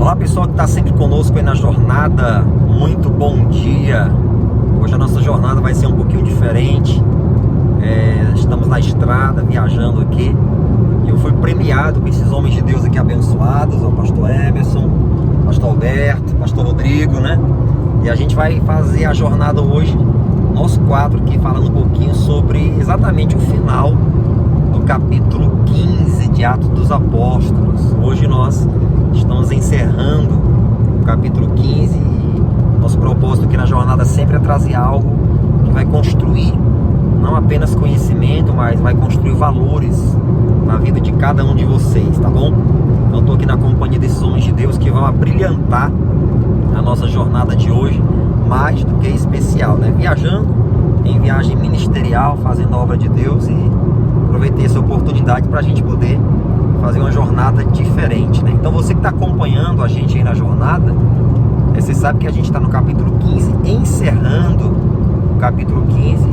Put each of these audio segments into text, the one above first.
Olá pessoal que está sempre conosco aí na jornada, muito bom dia. Hoje a nossa jornada vai ser um pouquinho diferente. Estamos na estrada, viajando aqui. Eu fui premiado com esses homens de Deus aqui abençoados, o pastor Emerson, pastor Alberto, pastor Rodrigo, né? E a gente vai fazer a jornada hoje, nós quatro aqui, falando um pouquinho sobre exatamente o final do capítulo 15 de Atos dos Apóstolos. Hoje nós estamos encerrando o capítulo 15 e nosso propósito aqui na jornada sempre é trazer algo que vai construir não apenas conhecimento, mas vai construir valores na vida de cada um de vocês, tá bom? Então eu estou aqui na companhia desses homens de Deus que vão abrilhantar a nossa jornada de hoje, mais do que especial, né? Viajando em viagem ministerial, fazendo a obra de Deus, e aproveitei essa oportunidade para a gente poder fazer uma jornada diferente, né? Então você que está acompanhando a gente aí na jornada, você sabe que a gente está no capítulo 15, encerrando o capítulo 15,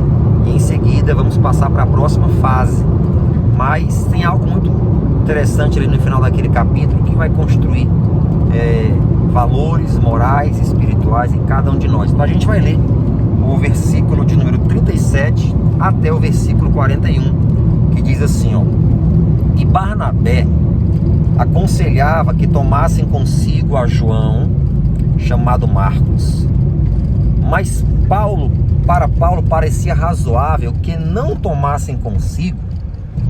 e em seguida vamos passar para a próxima fase. Mas tem algo muito interessante ali no final daquele capítulo que vai construir valores morais e espirituais em cada um de nós. Então a gente vai ler o versículo de número 37 até o versículo 41, que diz assim, ó: E Barnabé aconselhava que tomassem consigo a João, chamado Marcos. Mas para Paulo parecia razoável que não tomassem consigo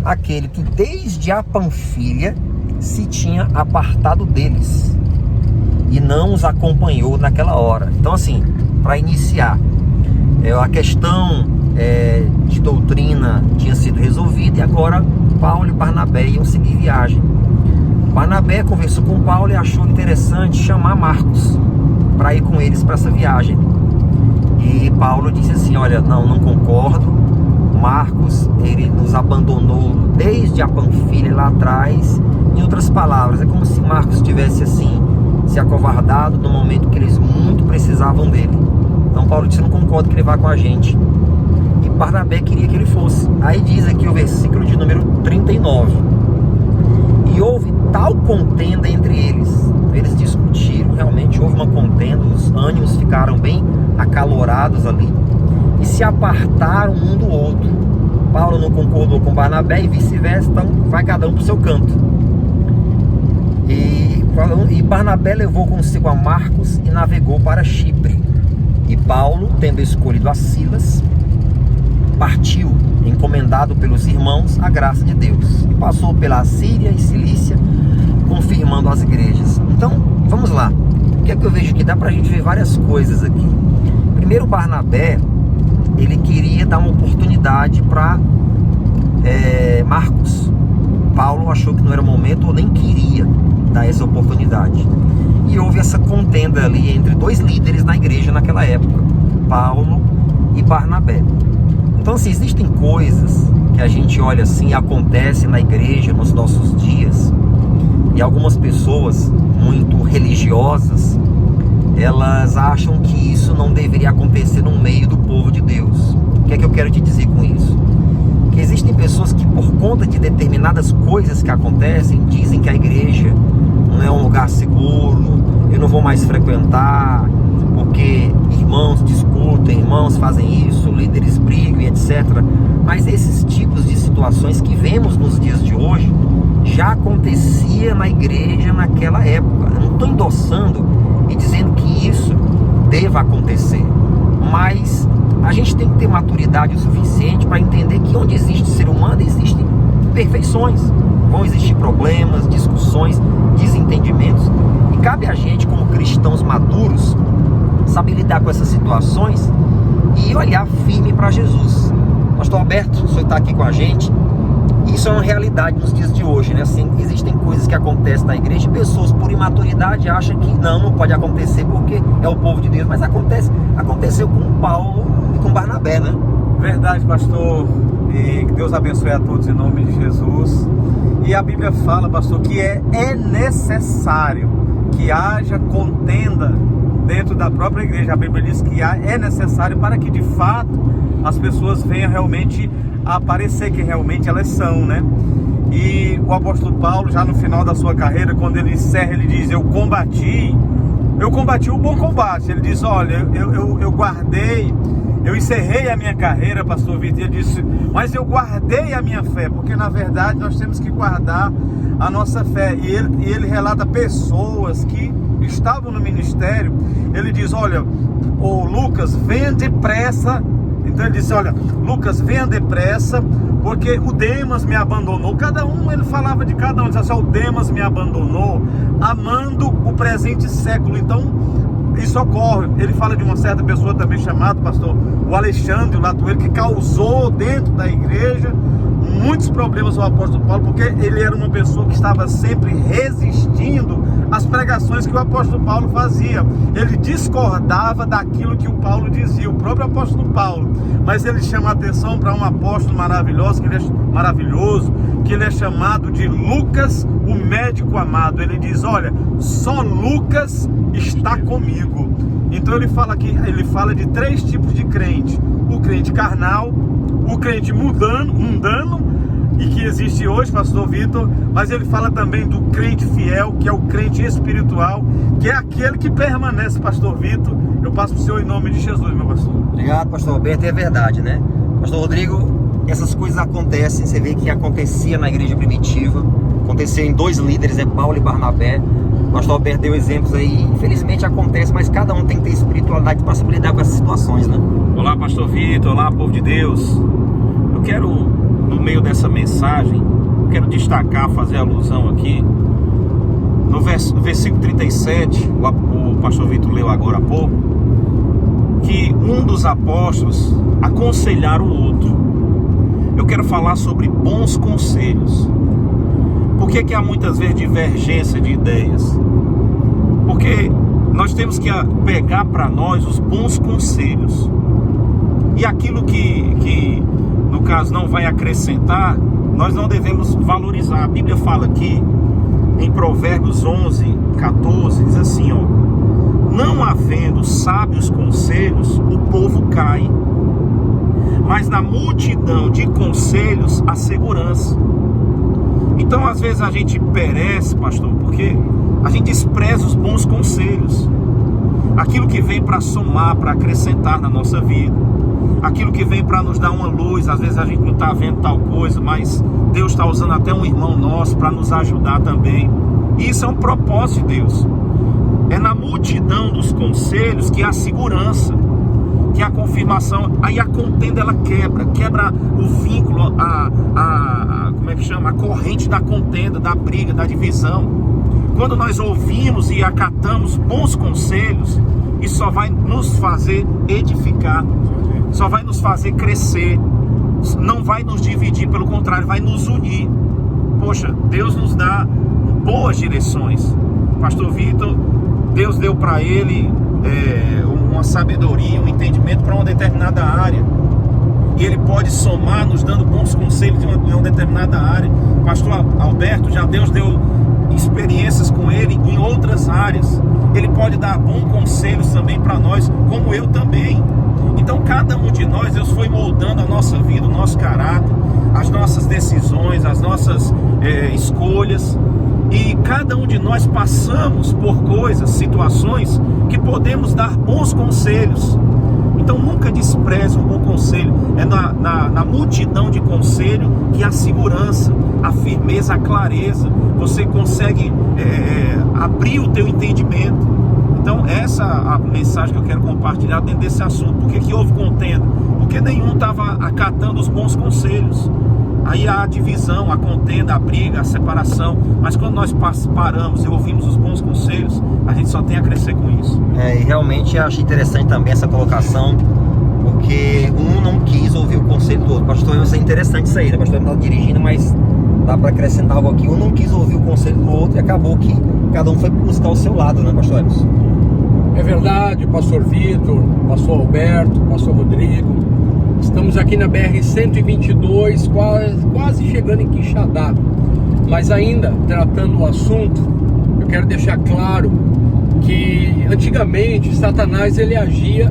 aquele que desde a Panfilha se tinha apartado deles e não os acompanhou naquela hora. Então assim, para iniciar, a questão de doutrina tinha sido resolvida e agora Paulo e Barnabé iam seguir viagem. Barnabé conversou com Paulo e achou interessante chamar Marcos para ir com eles para essa viagem. E Paulo disse assim: olha, não concordo. Marcos, ele nos abandonou desde a Panfilha lá atrás. Em outras palavras, é como se Marcos tivesse assim se acovardado no momento que eles muito precisavam dele. Então Paulo disse: não concordo que ele vá com a gente. E Barnabé queria que ele fosse. Aí diz aqui o versículo de número 39: E houve tal contenda entre eles. Eles discutiram, realmente houve uma contenda, os ânimos ficaram bem acalorados ali e se apartaram um do outro. Paulo não concordou com Barnabé e vice-versa, então vai cada um para o seu canto. E Barnabé levou consigo a Marcos e navegou para Chipre. E Paulo, tendo escolhido a Silas, partiu, encomendado pelos irmãos à graça de Deus, e passou pela Síria e Cilícia, confirmando as igrejas. Então, vamos lá. O que é que eu vejo aqui? Dá pra gente ver várias coisas aqui. Primeiro, Barnabé, ele queria dar uma oportunidade para Marcos. Paulo achou que não era o momento, ou nem queria dar essa oportunidade. E houve essa contenda ali entre dois líderes na igreja naquela época, Paulo e Barnabé. Então, assim, existem coisas que a gente olha assim e acontece na igreja nos nossos dias, e algumas pessoas muito religiosas, elas acham que isso não deveria acontecer no meio do povo de Deus. O que é que eu quero te dizer com isso? Que existem pessoas que, por conta de determinadas coisas que acontecem, dizem que a igreja não é um lugar seguro, eu não vou mais frequentar, porque irmãos discutem, irmãos fazem isso, líderes brigam e etc. Mas esses tipos de situações que vemos nos dias de hoje já acontecia na igreja naquela época. Eu não estou endossando e dizendo que isso deva acontecer, mas a gente tem que ter maturidade o suficiente para entender que onde existe ser humano existem imperfeições, vão existir problemas, discussões, desentendimentos, e cabe a gente, como cristãos maduros, saber lidar com essas situações e olhar firme para Jesus. Pastor Alberto, o senhor está aqui com a gente. Isso é uma realidade nos dias de hoje, né? Assim, existem coisas que acontecem na igreja e pessoas, por imaturidade, acham que não pode acontecer porque é o povo de Deus, mas aconteceu com Paulo e com Barnabé, né? Verdade, pastor, e que Deus abençoe a todos em nome de Jesus. E a Bíblia fala, pastor, que é necessário que haja contenda dentro da própria igreja. A Bíblia diz que é necessário para que de fato as pessoas venham realmente a aparecer que realmente elas são, né? E o apóstolo Paulo, já no final da sua carreira, quando ele encerra, ele diz: eu combati o bom combate. Ele diz: olha, eu guardei, eu encerrei a minha carreira, pastor Vitor. Ele disse: mas eu guardei a minha fé, porque na verdade nós temos que guardar a nossa fé. E ele relata pessoas que estavam no ministério. Ele diz: olha, ô Lucas, venha depressa. Então ele disse: olha, Lucas, venha depressa, porque o Demas me abandonou. Cada um, ele falava de cada um, disse assim: o Demas me abandonou, amando o presente século. Então, isso ocorre. Ele fala de uma certa pessoa também chamada, pastor, o Alexandre, o Latoeiro, que causou dentro da igreja muitos problemas ao apóstolo Paulo, porque ele era uma pessoa que estava sempre resistindo às pregações que o apóstolo Paulo fazia. Ele discordava daquilo que o Paulo dizia, o próprio apóstolo Paulo. Mas ele chama a atenção para um apóstolo maravilhoso, que ele é chamado de Lucas, o médico amado. Ele diz: olha, só Lucas está comigo. Então ele fala de 3 tipos de crente: o crente carnal, o crente mundano, e que existe hoje, pastor Vitor, mas ele fala também do crente fiel, que é o crente espiritual, que é aquele que permanece, pastor Vitor. Eu passo para o senhor em nome de Jesus, meu pastor. Obrigado, pastor Alberto. É verdade, né? Pastor Rodrigo, essas coisas acontecem. Você vê que acontecia na igreja primitiva, acontecia em 2 líderes, Paulo e Barnabé. O pastor Alberto deu exemplos aí. Infelizmente acontece, mas cada um tem que ter espiritualidade para se lidar com essas situações, né? Olá, pastor Vitor. Olá, povo de Deus. Eu quero, no meio dessa mensagem, quero destacar, fazer alusão aqui no versículo 37, o pastor Vitor leu agora há pouco, que um dos apóstolos aconselharam o outro. Eu quero falar sobre bons conselhos. Por que há muitas vezes divergência de ideias? Porque nós temos que pegar para nós os bons conselhos. E aquilo que no caso não vai acrescentar, nós não devemos valorizar. A Bíblia fala aqui em Provérbios 11, 14, diz assim, ó: não havendo sábios conselhos, o povo cai, mas na multidão de conselhos há segurança. Então às vezes a gente perece, pastor, porque a gente despreza os bons conselhos, aquilo que vem para somar, para acrescentar na nossa vida, aquilo que vem para nos dar uma luz. Às vezes a gente não está vendo tal coisa, mas Deus está usando até um irmão nosso para nos ajudar também. E isso é um propósito de Deus. É na multidão dos conselhos que há segurança, que há confirmação. Aí a contenda, ela quebra o vínculo, como é que chama? A corrente da contenda, da briga, da divisão. Quando nós ouvimos e acatamos bons conselhos, isso só vai nos fazer edificar, só vai nos fazer crescer, não vai nos dividir, pelo contrário, vai nos unir. Poxa, Deus nos dá boas direções. Pastor Vitor, Deus deu para ele uma sabedoria, um entendimento para uma determinada área, e ele pode somar nos dando bons conselhos de uma determinada área. Pastor Alberto, já Deus deu experiências com ele em outras áreas. Ele pode dar bons conselhos também para nós, como eu também. Então cada um de nós, Deus foi moldando a nossa vida, o nosso caráter, as nossas decisões, as nossas escolhas. E cada um de nós passamos por coisas, situações que podemos dar bons conselhos. Então nunca despreze um bom conselho. É na multidão de conselho que há segurança, a firmeza, a clareza. Você consegue abrir o teu entendimento. Então essa é a mensagem que eu quero compartilhar dentro desse assunto. Por que houve contenda? Porque nenhum estava acatando os bons conselhos. Aí há a divisão, a contenda, a briga, a separação. Mas quando nós paramos e ouvimos os bons conselhos, a gente só tem a crescer com isso. E realmente eu achei interessante também essa colocação, porque um não quis ouvir o conselho do outro. Pastor, isso é interessante isso aí, né? Pastor, não está dirigindo, mas dá para acrescentar algo aqui. Um não quis ouvir o conselho do outro e acabou que cada um foi buscar o seu lado, né, pastor Emerson? É verdade, pastor Vitor, pastor Alberto, pastor Rodrigo. Estamos aqui na BR-122, quase chegando em Quixadá. Mas ainda tratando o assunto, eu quero deixar claro que antigamente Satanás ele agia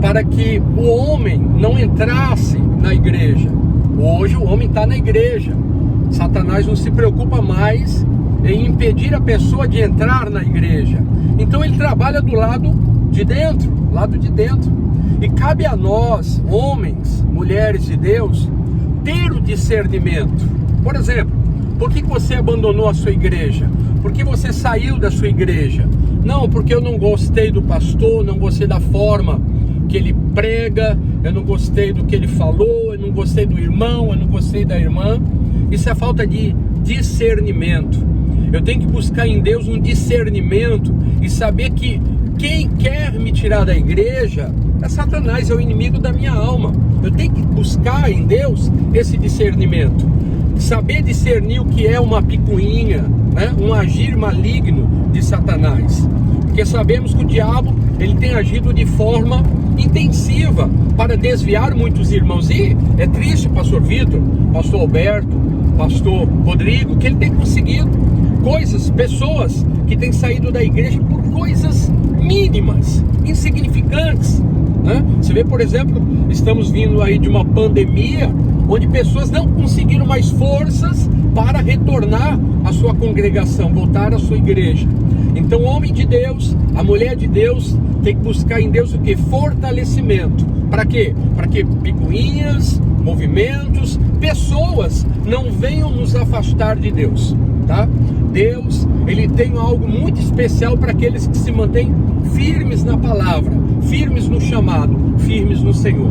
para que o homem não entrasse na igreja. Hoje o homem está na igreja. Satanás não se preocupa mais em impedir a pessoa de entrar na igreja. Então ele trabalha do lado de dentro, E cabe a nós, homens, mulheres de Deus, ter o discernimento. Por exemplo, por que você abandonou a sua igreja? Por que você saiu da sua igreja? Não, porque eu não gostei do pastor, não gostei da forma que ele prega, eu não gostei do que ele falou, eu não gostei do irmão, eu não gostei da irmã. Isso é falta de discernimento. Eu tenho que buscar em Deus um discernimento e saber que quem quer me tirar da igreja é Satanás, é o inimigo da minha alma. Eu tenho que buscar em Deus esse discernimento, saber discernir o que é uma picuinha, né? Um agir maligno de Satanás, porque sabemos que o diabo ele tem agido de forma intensiva para desviar muitos irmãos. E é triste, pastor Vitor, pastor Alberto, pastor Rodrigo, que ele tem conseguido pessoas que têm saído da igreja por coisas mínimas, insignificantes, né? Você vê, por exemplo, estamos vindo aí de uma pandemia onde pessoas não conseguiram mais forças para retornar à sua congregação, voltar à sua igreja. Então o homem de Deus, a mulher de Deus tem que buscar em Deus o que? Fortalecimento. Para quê? Para que picuinhas, movimentos, pessoas não venham nos afastar de Deus, tá? Deus, ele tem algo muito especial para aqueles que se mantêm firmes na palavra, firmes no chamado, firmes no Senhor.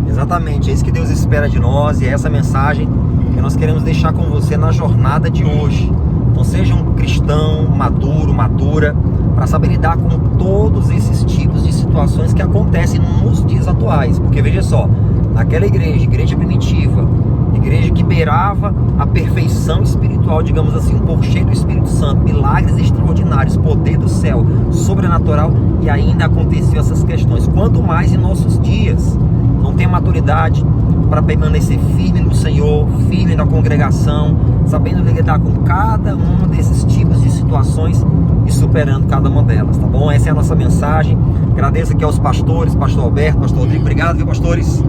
Exatamente, é isso que Deus espera de nós, e é essa mensagem que nós queremos deixar com você na jornada de hoje. Então seja um cristão maduro, madura, para saber lidar com todos esses tipos de situações que acontecem nos dias atuais. Porque veja só, naquela igreja primitiva, igreja que beirava a perfeição espiritual, digamos assim, um povo cheio do Espírito Santo, milagres extraordinários, poder do céu, sobrenatural, e ainda aconteciam essas questões. Quanto mais em nossos dias, não tem maturidade para permanecer firme no Senhor, firme na congregação, sabendo lidar com cada um desses tipos de situações e superando cada uma delas, tá bom? Essa é a nossa mensagem. Agradeço aqui aos pastores, pastor Alberto, pastor Rodrigo, obrigado, viu, pastores?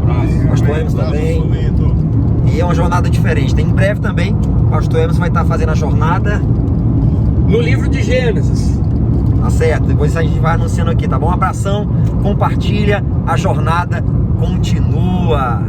Pastor Emerson também. E é uma jornada diferente. Em breve também, o pastor Emerson vai estar fazendo a jornada no livro de Gênesis. Tá certo? Depois a gente vai anunciando aqui, tá bom? Um abração, compartilha, a jornada continua.